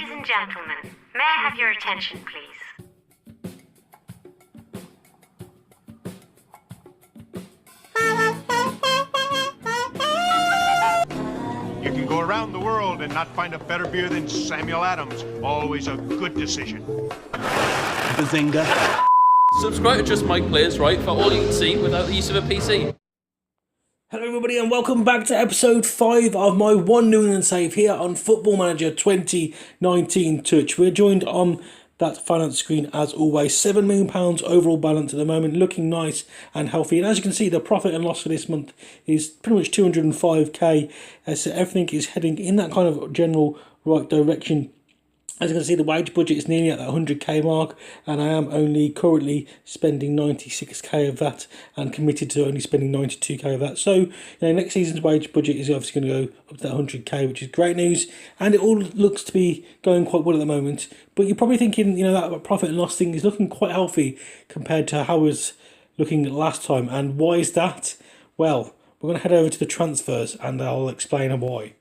Ladies and gentlemen, may I have your attention, please? You can go around the world and not find a better beer than Samuel Adams. Always a good decision. Bazinga. Subscribe to Just M1ke Plays, right, for all you can see without the use of a PC. Hello everybody and welcome back to episode 5 of my One New England Save here on Football Manager 2019 Touch. We're joined on that finance screen as always. £7 million overall balance at the moment, looking nice and healthy. And as you can see, the profit and loss for this month is pretty much 205k. So everything is heading in that kind of general right direction. As you can see, the wage budget is nearly at that 100k mark, and I am only currently spending 96k of that and committed to only spending 92k of that. So, next season's wage budget is obviously going to go up to that 100k, which is great news, and it all looks to be going quite well at the moment. But you're probably thinking, that profit and loss thing is looking quite healthy compared to how it was looking last time. And why is that? Well, we're going to head over to the transfers, and I'll explain why.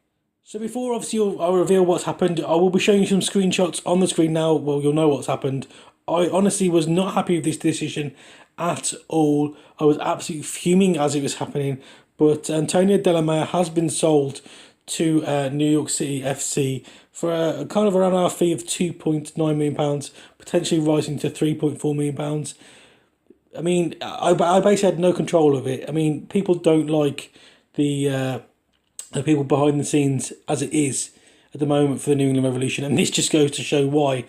So before, obviously, I'll reveal what's happened, I will be showing you some screenshots on the screen now. Well, you'll know what's happened. I honestly was not happy with this decision at all. I was absolutely fuming as it was happening. But Antonio De La Maya has been sold to New York City FC for a kind of around our fee of £2.9 million, potentially rising to £3.4 million. I mean, I basically had no control of it. I mean, people don't like the people behind the scenes as it is at the moment for the New England Revolution, and this just goes to show why.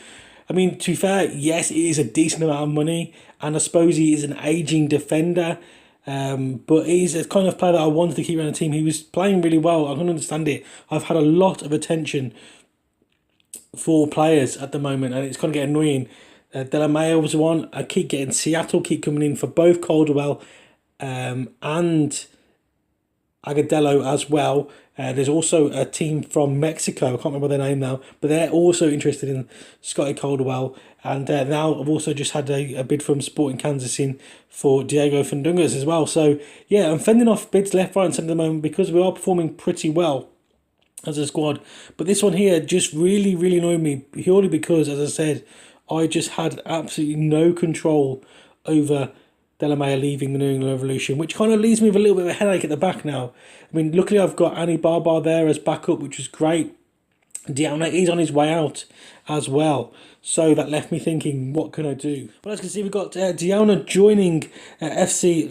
I mean, to be fair, yes, it is a decent amount of money, and I suppose he is an ageing defender, but he's a kind of player that I wanted to keep around the team. He was playing really well. I can understand it. I've had a lot of attention for players at the moment, and it's kind of getting annoying. De La Maya was one. I keep getting Seattle keep coming in for both Caldwell and Agudelo as well. There's also a team from Mexico, I can't remember their name now, but they're also interested in Scotty Caldwell. And now I've also just had a bid from Sporting Kansas in for Diego Fundungas as well. So yeah, I'm fending off bids left, right and centre at the moment because we are performing pretty well as a squad. But this one here just really, really annoyed me, purely because, as I said, I just had absolutely no control over De La Maya leaving the New England Revolution, which kind of leaves me with a little bit of a headache at the back now. I mean, luckily I've got Annie Barbar there as backup, which is great. Diana is on his way out as well, so that left me thinking, what can I do? But as you can see, we've got Diana joining FC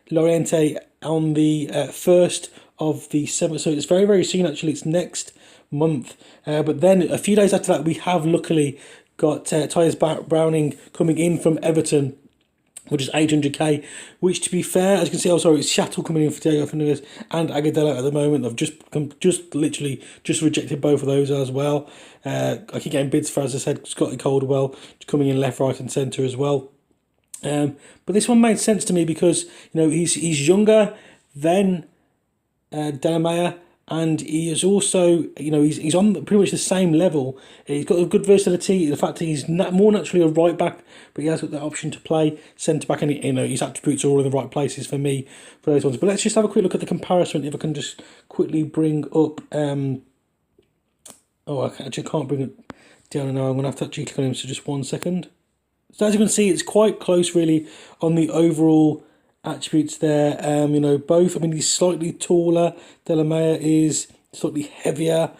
Lorente on the 1st of the 7th, so it's very, very soon actually. It's next month. But then a few days after that, we have luckily got Tyus Browning coming in from Everton, which is 800k, which, to be fair, as you can see, it's Seattle coming in for Diego Fernandez and Agudelo at the moment. I've just literally rejected both of those as well. I keep getting bids for, as I said, Scotty Caldwell coming in left, right and centre as well. But this one made sense to me because, he's younger than De La Maya, and he is also, he's on pretty much the same level. He's got a good versatility. The fact that he's more naturally a right back, but he has got the option to play centre back, and his attributes are all in the right places for me for those ones. But let's just have a quick look at the comparison. If I can just quickly bring up, I actually can't bring it down now. I'm going to have to actually click on him. So just 1 second. So as you can see, it's quite close really on the overall attributes there. Both, he's slightly taller. De La Maya is slightly heavier.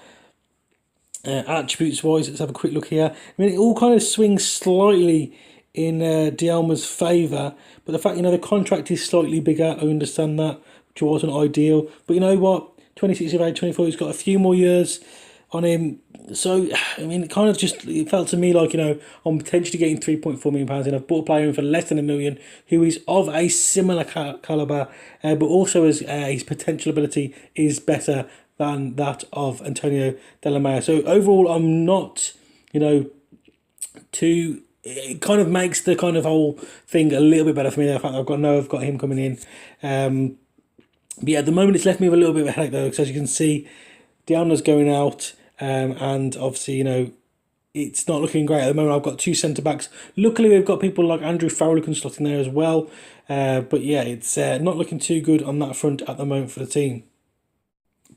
Attributes wise, let's have a quick look here. It all kind of swings slightly in Dialma's favour, but the fact, the contract is slightly bigger, I understand that, which wasn't ideal. But you know what? 26 of age, 24, he's got a few more years on him. So, it felt to me like, I'm potentially getting £3.4 million in. I've bought a player in for less than £1 million who is of a similar calibre, but also as his potential ability is better than that of Antonio De La Maya. So overall, I'm not, too... It kind of makes the kind of whole thing a little bit better for me. The fact that I've got him coming in. But yeah, at the moment it's left me with a little bit of a headache though, because as you can see, Diana's going out, and obviously, it's not looking great at the moment. I've got two centre-backs. Luckily, we've got people like Andrew Farrell who can slot in there as well. But yeah, it's not looking too good on that front at the moment for the team.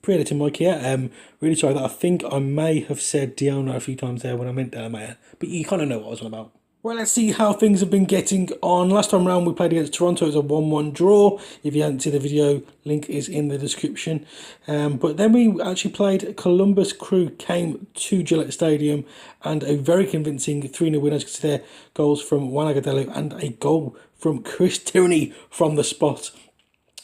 Predator Mike here. Really sorry that I think I may have said Diona a few times there when I meant Delamere, but you kind of know what I was on about. Well, let's see how things have been getting on. Last time round we played against Toronto. It was a 1-1 draw. If you haven't seen the video, link is in the description. But then we actually played Columbus Crew, came to Gillette Stadium, and a very convincing 3-0 win. As you can see there, goals from Juan Agudelo and a goal from Chris Tierney from the spot.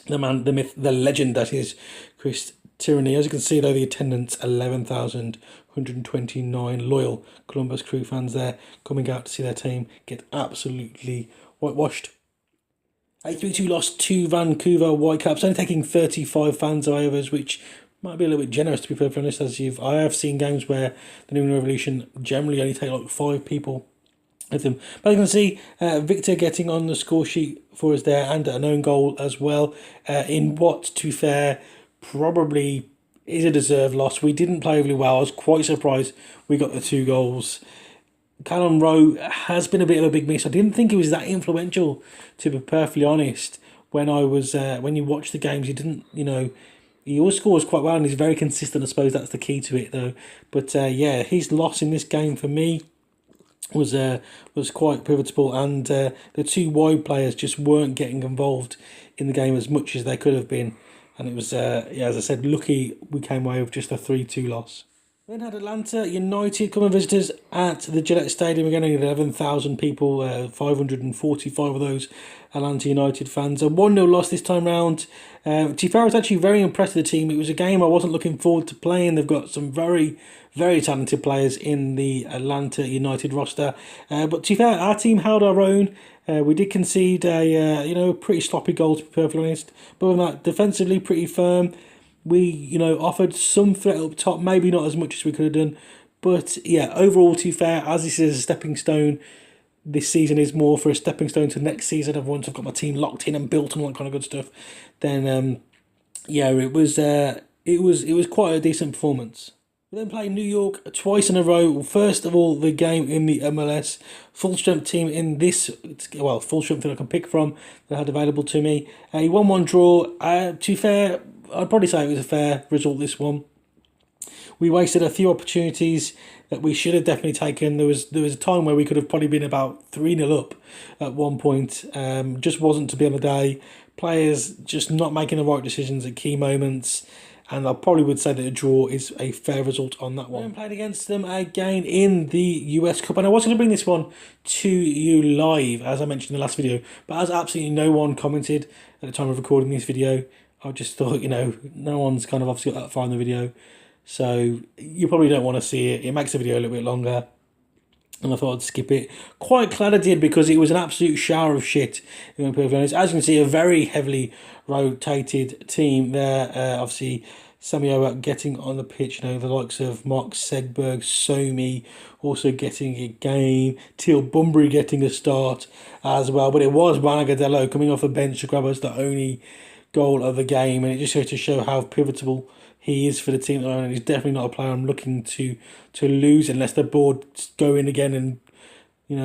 The man, the myth, the legend that is Chris Tierney. As you can see though, the attendance, 11,129 loyal Columbus Crew fans there coming out to see their team get absolutely whitewashed. A 3-2 loss to Vancouver Whitecaps, only taking 35 fans away of us, which might be a little bit generous to be perfectly honest, as I have seen games where the New England Revolution generally only take like 5 people with them. But you can see Victor getting on the score sheet for us there, and an own goal as well, in what, to be fair, probably is a deserved loss. We didn't play really well. I was quite surprised we got the 2 goals. Callum Rowe has been a bit of a big miss. I didn't think he was that influential, to be perfectly honest. When you watch the games, he didn't, he always scores quite well and he's very consistent. I suppose that's the key to it though. But yeah, his loss in this game for me was quite pivotal, and the 2 wide players just weren't getting involved in the game as much as they could have been. And it was, as I said, lucky we came away with just a 3-2 loss. Then had Atlanta United come and visit us at the Gillette Stadium. Again, 11,000 people, 545 of those Atlanta United fans. A 1-0 loss this time round. Tifara was actually very impressed with the team. It was a game I wasn't looking forward to playing. They've got some very, very talented players in the Atlanta United roster. But to be fair, our team held our own. We did concede a pretty sloppy goal, to be perfectly honest. But other than that, defensively pretty firm. We offered some threat up top, maybe not as much as we could have done. But yeah, overall, to be fair, as this is a stepping stone, this season is more for a stepping stone to next season. Once I've got my team locked in and built and all that kind of good stuff, then yeah, it was quite a decent performance. We then played New York twice in a row. First of all, the game in the MLS. Full strength team in this, well, full strength that I can pick from that I had available to me. A 1-1 draw. To be fair, I'd probably say it was a fair result, this one. We wasted a few opportunities that we should have definitely taken. There was a time where we could have probably been about 3-0 up at one point. Just wasn't to be on the day. Players just not making the right decisions at key moments. And I probably would say that a draw is a fair result on that one. We played against them again in the US Cup. And I was going to bring this one to you live, as I mentioned in the last video. But as absolutely no one commented at the time of recording this video, I just thought, no one's kind of obviously got that far in the video. So you probably don't want to see it. It makes the video a little bit longer. And I thought I'd skip it. Quite glad I did, because it was an absolute shower of shit, if I'm perfectly honest. As you can see, a very heavily rotated team there. Obviously, Samioa getting on the pitch, the likes of Mark Segberg, Somi also getting a game. Teal Bunbury getting a start as well. But it was Juan Agudelo coming off the bench to grab us the only goal of the game. And it just goes to show how pivotal he is for the team at the moment. He's definitely not a player I'm looking to lose unless the board go in again and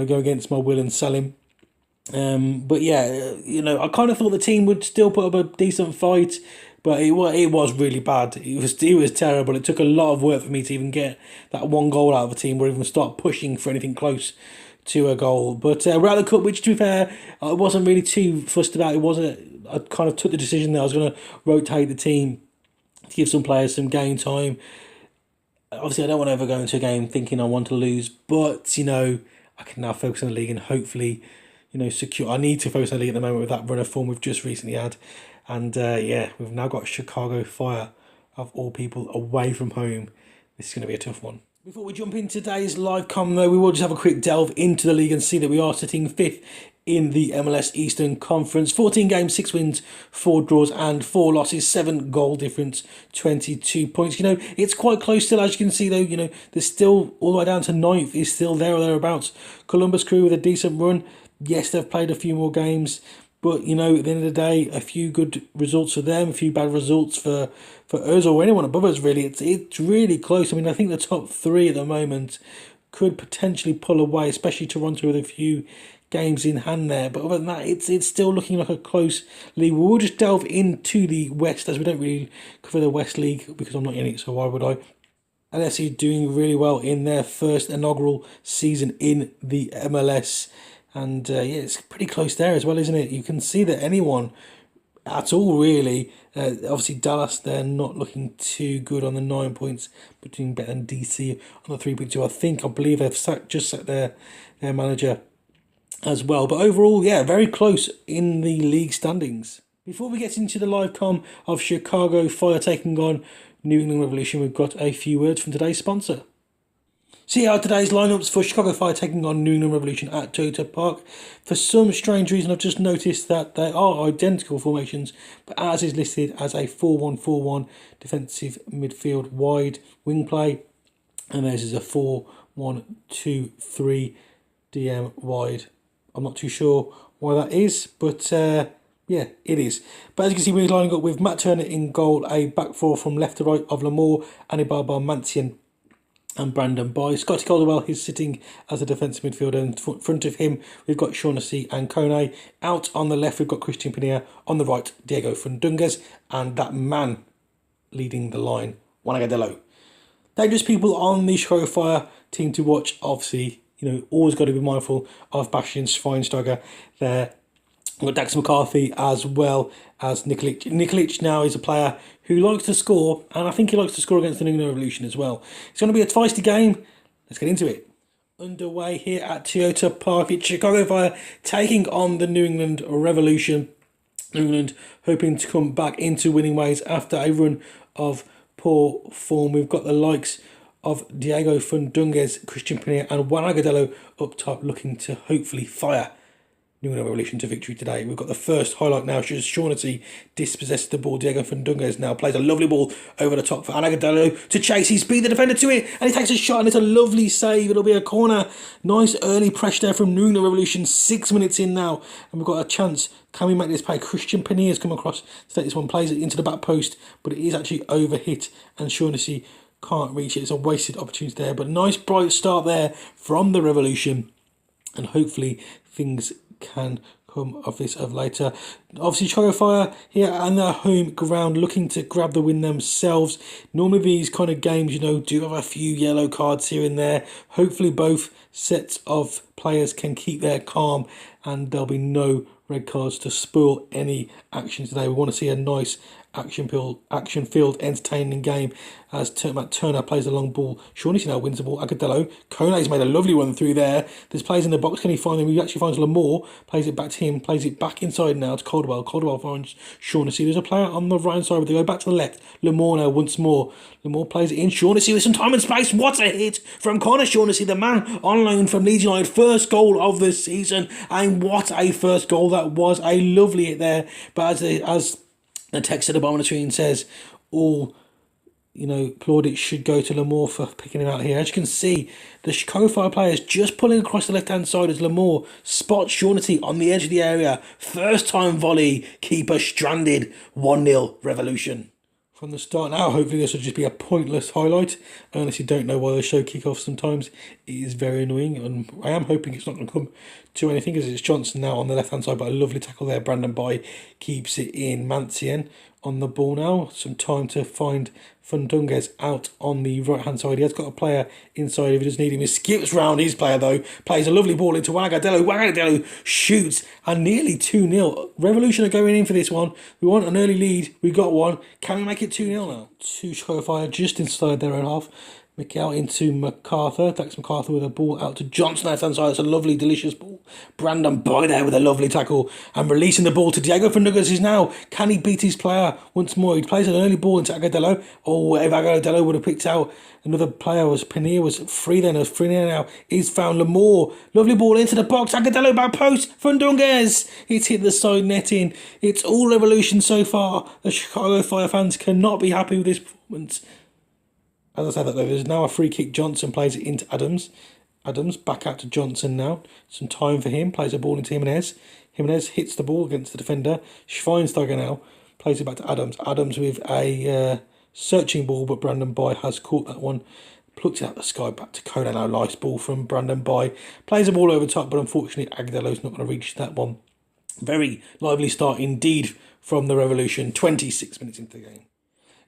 go against my will and sell him. But yeah, I kind of thought the team would still put up a decent fight, but it was really bad. It was terrible. It took a lot of work for me to even get that 1 goal out of the team, or even start pushing for anything close to a goal. But we're out of the cup, which, to be fair, I wasn't really too fussed about. I kind of took the decision that I was going to rotate the team to give some players some game time. Obviously, I don't want to ever go into a game thinking I want to lose, but I can now focus on the league and hopefully secure. I need to focus on the league at the moment with that run of form we've just recently had. And yeah, we've now got Chicago Fire, of all people, away from home. This is going to be a tough one. Before we jump into today's live com, though, we will just have a quick delve into the league and see that we are sitting 5th in the MLS Eastern Conference. 14 games, 6 wins, 4 draws and 4 losses, 7 goal difference, 22 points. It's quite close still, as you can see, though. There's still, all the way down to 9th, is still there or thereabouts. Columbus Crew with a decent run. Yes, they've played a few more games, but, at the end of the day, a few good results for them, a few bad results for us or anyone above us, really. It's really close. I think the top 3 at the moment could potentially pull away, especially Toronto with a few games in hand there. But other than that, it's still looking like a close league. We'll just delve into the West, as we don't really cover the West League because I'm not in it, so why would I? LSU doing really well in their first inaugural season in the MLS. And yeah, it's pretty close there as well, isn't it? You can see that anyone at all, really. Obviously, Dallas, they're not looking too good on the 9 points, but doing better than DC on the 3.2. I believe they've just set their manager as well. But overall, yeah, very close in the league standings. Before we get into the live com of Chicago Fire taking on New England Revolution, we've got a few words from today's sponsor. See how today's lineups for Chicago Fire taking on New England Revolution at Toyota Park. For some strange reason, I've just noticed that they are identical formations, but ours is listed as a 4-1-4-1 defensive midfield wide wing play, and theirs is a 4-1-2-3 DM wide. I'm not too sure why that is, but yeah, it is. But as you can see, we're lining up with Matt Turner in goal, a back four from left to right of Lamore, Anibaba, Mancian, and Brandon Boy. Scotty Caldwell, he's sitting as a defensive midfielder. In front of him, we've got Shaughnessy and Kone. Out on the left, we've got Christian Pinilla. On the right, Diego Fundungues. And that man leading the line, Juan Agadello. Dangerous people on the Chicago Fire team to watch. Obviously, always got to be mindful of Bastian Schweinsteiger there. We've got Dax McCarthy as well as Nikolic. Nikolic now is a player who likes to score, and I think he likes to score against the New England Revolution as well. It's going to be a feisty game. Let's get into it. Underway here at Toyota Park. It's Chicago Fire taking on the New England Revolution. New England hoping to come back into winning ways after a run of poor form. We've got the likes of Diego Fundungues, Christian Pinilla and Juan Agadello up top, looking to hopefully fire New England Revolution to victory today. We've got the first highlight now. Shaughnessy dispossessed the ball. Diego Fundungues now plays a lovely ball over the top for Agadello to chase. He speed the defender to it, and he takes a shot, and it's a lovely save. It'll be a corner. Nice early pressure there from New England Revolution. 6 minutes in now, and we've got a chance. Can we make this play? Christian Pinilla has come across to take this one, plays it into the back post, but it is actually overhit, and Shaughnessy can't reach it. It's a wasted opportunity there, but nice bright start there from the Revolution, and hopefully things can come of this of later. Obviously, Chicago Fire here on their home ground looking to grab the win themselves. Normally these kind of games, do have a few yellow cards here and there. Hopefully both sets of players can keep their calm and there'll be no red cards to spoil any action today. We want to see a nice action-filled, entertaining game as Matt Turner plays the long ball. Shaughnessy now wins the ball. Agadello. Kone's made a lovely run through there. There's players in the box. Can he find them? He actually finds Lamore. Plays it back to him. Plays it back inside now to Caldwell. Caldwell finds Shaughnessy. There's a player on the right hand side, but they go back to the left. Lamore now once more. Lamore plays it in. Shaughnessy with some time and space. What a hit from Connor Shaughnessy, the man on loan from Leeds United. First goal of the season. And what a first goal that was. A lovely hit there. But as the text at the bottom of the screen says, all plaudits should go to Lamore for picking him out here. As you can see, the Chicago Fire players just pulling across the left-hand side as Lamore spots Shaughnessy on the edge of the area. First time volley, keeper stranded, 1-0 Revolution. From the start now, hopefully this will just be a pointless highlight. I honestly don't know why they show kickoffs sometimes. It is very annoying, and I am hoping it's not going to come to anything as it's Johnson now on the left-hand side, but a lovely tackle there. Brandon Boy keeps it in. Mancian on the ball now. Some time to find Fundungues out on the right-hand side. He has got a player inside if he doesn't need him. He skips round his player, though. Plays a lovely ball into Agadello. Agadello shoots, and nearly 2-0. Revolution are going in for this one. We want an early lead. We got one. Can we make it 2-0 now? Two Chicago Fire just inside their own half. Mikel into MacArthur. Dax MacArthur with a ball out to Johnson left hand side. It's a lovely, delicious ball. Brandon Boy there with a lovely tackle and releasing the ball to Diego Fundungues. Is now, can he beat his player once more? He plays an early ball into Agadello. Oh, if Agadello would have picked out another player, Pinilla was free then. Was free now. He's found Lamore. Lovely ball into the box. Agadello back post. Fundungues. It's hit the side netting. It's all Revolution so far. The Chicago Fire fans cannot be happy with this performance. As I said that though, there's now a free kick. Johnson plays it into Adams. Adams back out to Johnson now. Some time for him. Plays a ball into Jimenez. Jimenez hits the ball against the defender. Schweinsteiger now plays it back to Adams. Adams with a searching ball, but Brandon Boy has caught that one. Plucks it out the sky back to Kona now. Nice ball from Brandon Boy. Plays the ball over top, but unfortunately Agudalo's not going to reach that one. Very lively start indeed from the Revolution. 26 minutes into the game.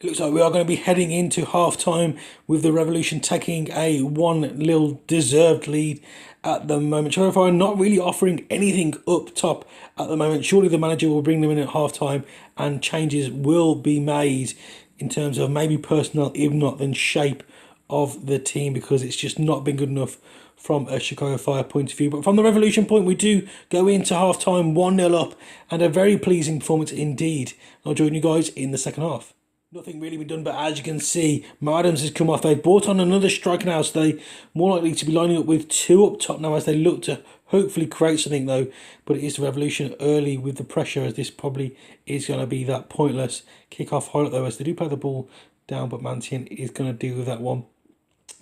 It looks like we are going to be heading into half-time with the Revolution taking a 1-0 deserved lead at the moment. However, not really offering anything up top at the moment. Surely the manager will bring them in at half-time and changes will be made in terms of maybe personnel, if not then shape of the team, because it's just not been good enough from a Chicago Fire point of view. But from the Revolution point, we do go into half-time 1-0 up, and a very pleasing performance indeed. I'll join you guys in the second half. Nothing really been done, but as you can see, Adams has come off. They've brought on another striker now, so they're more likely to be lining up with two up top now as they look to hopefully create something though. But it is the Revolution early with the pressure, as this probably is going to be that pointless kick-off highlight though, as they do play the ball down, but Mantian is going to deal with that one.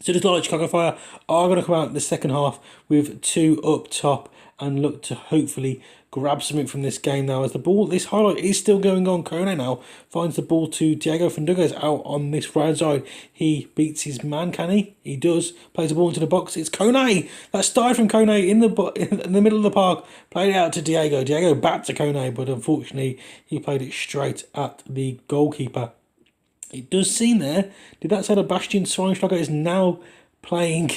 So just like Chicago Fire are going to come out in the second half with two up top and look to hopefully grab something from this game now, as the ball, this highlight is still going on. Kone now finds the ball to Diego Fandungas out on this right side. He beats his man, can he? He does. Plays the ball into the box. It's Kone. That started from Kone in the middle of the park. Played it out to Diego. Diego back to Kone, but unfortunately he played it straight at the goalkeeper. It does seem there. Did that say that Bastian Schweinsteiger is now playing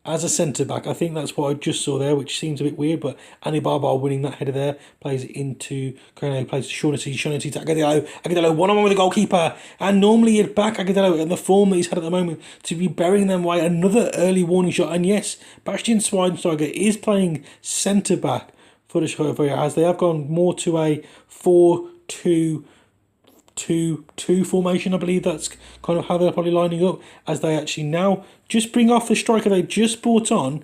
as a centre-back? I think that's what I just saw there, which seems a bit weird, but Annie Barbar winning that header there. Plays it into Kone, plays to Shaughnessy to Agudelo. Agudelo one-on-one with the goalkeeper, and normally you'd back Agudelo in the form that he's had at the moment to be burying them away. Another early warning shot, and yes, Bastian Schweinsteiger is playing centre-back for the Chicago Fire, as they have gone more to a 4-2-2 formation. I believe that's kind of how they're probably lining up, as they actually now just bring off the striker they just brought on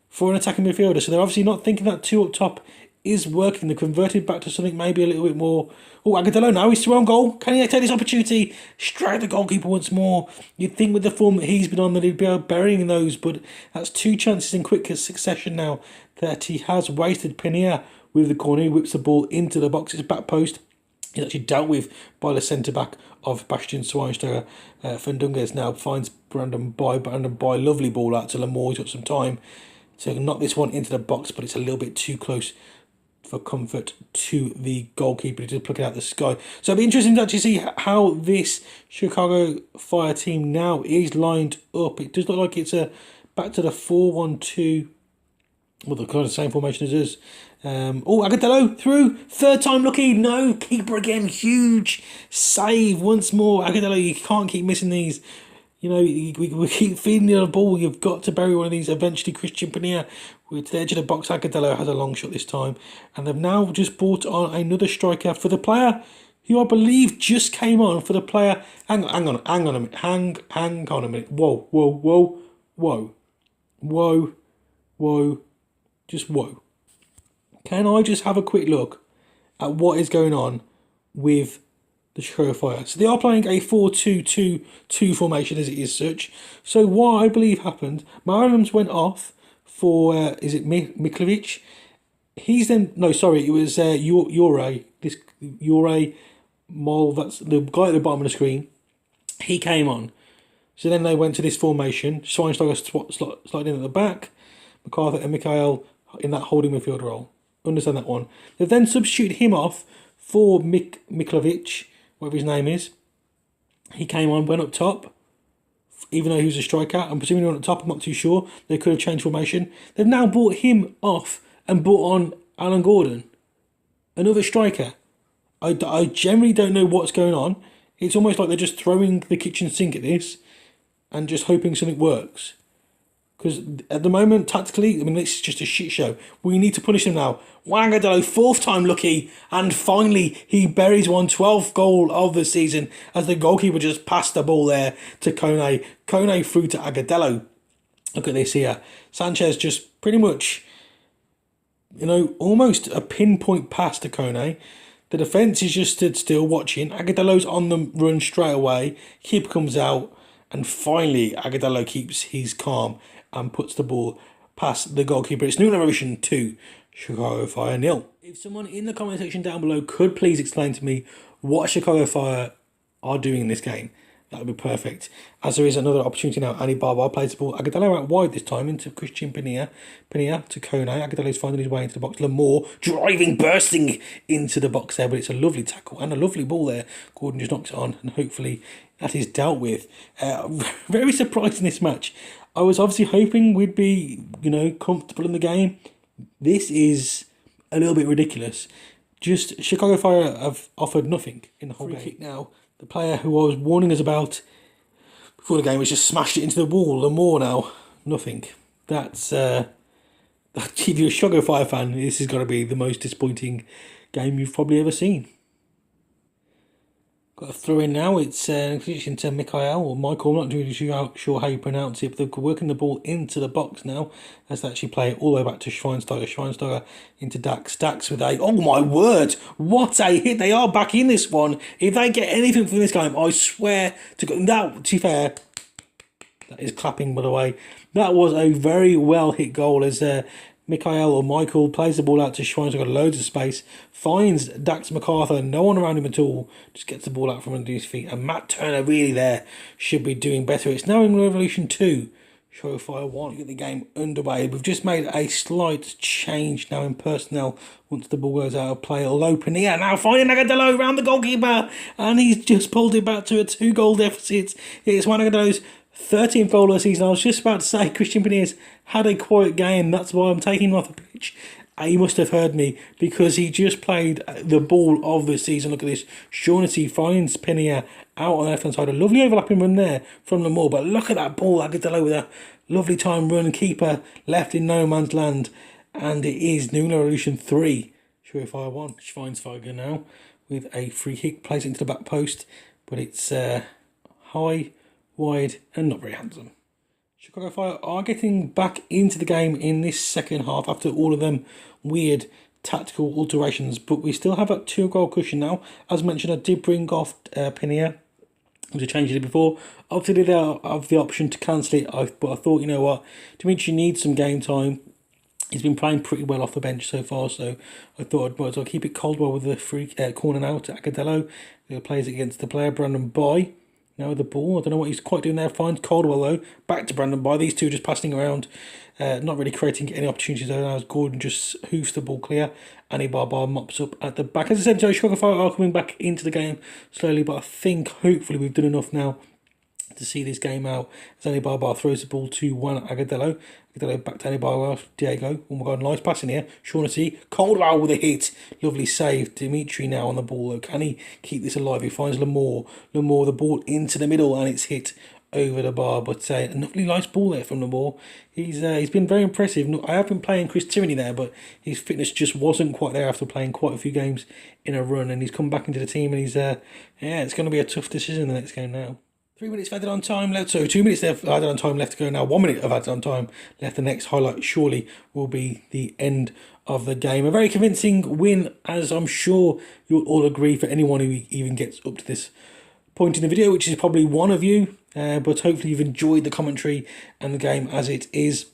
for an attacking midfielder. So they're obviously not thinking that two up top is working. They're converted back to something maybe a little bit more. Oh, Agudelo now, he's through on goal. Can he take this opportunity? Strike the goalkeeper once more. You'd think with the form that he's been on that he'd be burying those, but that's two chances in quick succession now that he has wasted. Pena with the corner, he whips the ball into the box. It's back post. He's actually dealt with by the centre-back of Bastian Schweinsteiger. Fandungas now finds Brandon Boy. Lovely ball out to Lamore. He's got some time to knock this one into the box, but it's a little bit too close for comfort to the goalkeeper. He did pluck it out the sky. So it'll be interesting to actually see how this Chicago Fire team now is lined up. It does look like it's a back to the 4-1-2. Well, the kind of same formation as us. Agudelo through. Third time lucky. No, keeper again. Huge save once more. Agudelo, you can't keep missing these. You know, we keep feeding you the ball. You've got to bury one of these. Eventually, Christian Pena with the edge of the box. Agudelo has a long shot this time. And they've now just brought on another striker for the player who I believe just came on for the player. Hang on a minute. Hang on a minute. Whoa. Just whoa. Can I just have a quick look at what is going on with the Chicago Fire? So they are playing a 4-2-2-2 formation, as it is such. So what I believe happened, Mariams went off for, is it Miklovic? He's then, no, sorry, it was Jure. This Jure Mol, that's the guy at the bottom of the screen. He came on. So then they went to this formation. Schweinsteiger sliding in at the back. MacArthur and Mikhail in that holding midfield role. Understand that one. They've then substituted him off for Miklovic, whatever his name is. He came on, went up top, even though he was a striker. I'm presuming he went up top, I'm not too sure. They could have changed formation. They've now brought him off and brought on Alan Gordon, another striker. I generally don't know what's going on. It's almost like they're just throwing the kitchen sink at this and just hoping something works. Because at the moment, tactically, I mean, this is just a shit show. We need to punish him now. Agudelo, fourth time lucky. And finally, he buries 12th goal of the season as the goalkeeper just passed the ball there to Kone. Kone through to Agudelo. Look at this here. Sanchez just pretty much, you know, almost a pinpoint pass to Kone. The defence is just stood still watching. Agudelo's on the run straight away. Keeper comes out. And finally, Agudelo keeps his calm and puts the ball past the goalkeeper. It's New Revolution 2, Chicago Fire 0. If someone in the comment section down below could please explain to me what Chicago Fire are doing in this game. That would be perfect. As there is another opportunity now, Annie Barbar plays the ball. Agudelo out wide this time into Christian Pinilla. Pinilla to Kone. Agudelo's finding his way into the box. Lamore driving, bursting into the box there, but it's a lovely tackle and a lovely ball there. Gordon just knocks it on, and hopefully that is dealt with. Very surprised in this match. I was obviously hoping we'd be, comfortable in the game. This is a little bit ridiculous. Just Chicago Fire have offered nothing in the whole game. Kick now. The player who I was warning us about before the game has just smashed it into the wall. Lamore now, nothing. That's if you're a Chicago Fire fan, this is going to be the most disappointing game you've probably ever seen. Got a throw in now. It's an acquisition to Michael or Michael. I'm not really sure how you pronounce it, but they're working the ball into the box now as they actually play it all the way back to Schweinsteiger. Schweinsteiger into Dax. Dax with oh my word, what a hit! They are back in this one. If they get anything from this game, I swear to God. Now, to be fair, that is clapping by the way. That was a very well hit goal as Michael plays the ball out to Schweinsteiger, got loads of space, finds Dax MacArthur, no one around him at all, just gets the ball out from under his feet, and Matt Turner really there should be doing better. It's now in Revolution 2, Show Fire 1. Get the game underway. We've just made a slight change now in personnel once the ball goes out of play. Although Pinilla now finding Agudelo around the goalkeeper, and he's just pulled it back to a 2-goal deficit. It's one of Agudelo's 13th goal of the season. I was just about to say Christian Pinilla's had a quiet game. That's why I'm taking him off the pitch. He must have heard me because he just played the ball of the season. Look at this. Shaughnessy finds Pinilla out on the left-hand side. A lovely overlapping run there from Lamore. But look at that ball. Agudelo with a lovely time run. Keeper left in no man's land. And it is New Revolution 3. Surefire 1. Schweinsteiger now with a free kick. Plays it into the back post. But it's high, wide, and not very handsome. Chicago Fire are getting back into the game in this second half after all of them weird tactical alterations, but we still have a 2-goal cushion now. As mentioned, I did bring off Pinilla, which I changed it before. Obviously, they have the option to cancel it, but I thought, you know what, Dimitri needs some game time. He's been playing pretty well off the bench so far, so I thought I'd might as well keep it Caldwell with the free corner now to Agudelo, who plays against the player Brandon Boy. Now the ball, I don't know what he's quite doing there. Finds Caldwell though. Back to Brandon Boy. These two just passing around, not really creating any opportunities though. Now as Gordon just hoofs the ball clear. Annie Barbar mops up at the back. As I said, Joe Chicago Fire are coming back into the game slowly, but I think hopefully we've done enough now to see this game out. As Annie Barbar throws the ball to Juan Agudelo. Agudelo back to Annie Barbar. Diego. Oh my God, nice pass in here. Shaughnessy. Caldwell with a hit. Lovely save. Dimitri now on the ball though. Can he keep this alive? He finds Lamore. Lamore, the ball into the middle, and it's hit over the bar. But a lovely nice ball there from Lamore. He's been very impressive. I have been playing Chris Tierney there, but his fitness just wasn't quite there after playing quite a few games in a run, and he's come back into the team, and he's it's going to be a tough decision in the next game now. 3 minutes of added on time left, so 2 minutes of added on time left to go now. 1 minute of added on time left. The next highlight surely will be the end of the game. A very convincing win, as I'm sure you'll all agree, for anyone who even gets up to this point in the video, which is probably one of you. But hopefully you've enjoyed the commentary and the game as it is.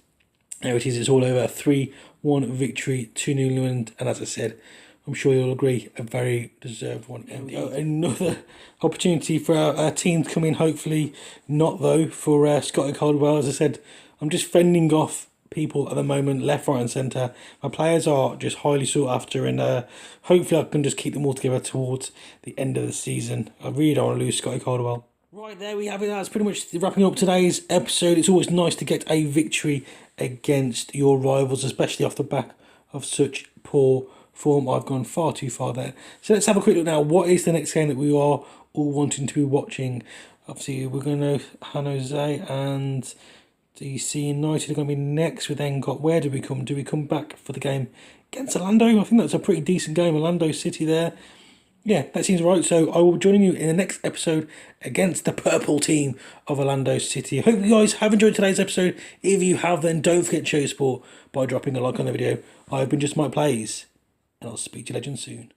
There it is, it's all over. 3-1 victory to New England, and as I said, I'm sure you'll agree, a very deserved one. And another opportunity for our team to come in, hopefully not though, for Scotty Caldwell. As I said, I'm just fending off people at the moment, left, right and centre. My players are just highly sought after, and hopefully I can just keep them all together towards the end of the season. I really don't want to lose Scotty Caldwell. Right, there we have it. That's pretty much wrapping up today's episode. It's always nice to get a victory against your rivals, especially off the back of such poor form. I've gone far too far there. So let's have a quick look now. What is the next game that we are all wanting to be watching? Obviously, we're going to know San Jose and DC United are going to be next. We then got, where do we come? Do we come back for the game against Orlando? I think that's a pretty decent game. Orlando City there. Yeah, that seems right. So I will be joining you in the next episode against the purple team of Orlando City. I hope you guys have enjoyed today's episode. If you have, then don't forget to show your support by dropping a like on the video. I've been Just M1ke Plays, and I'll speak to you legends soon.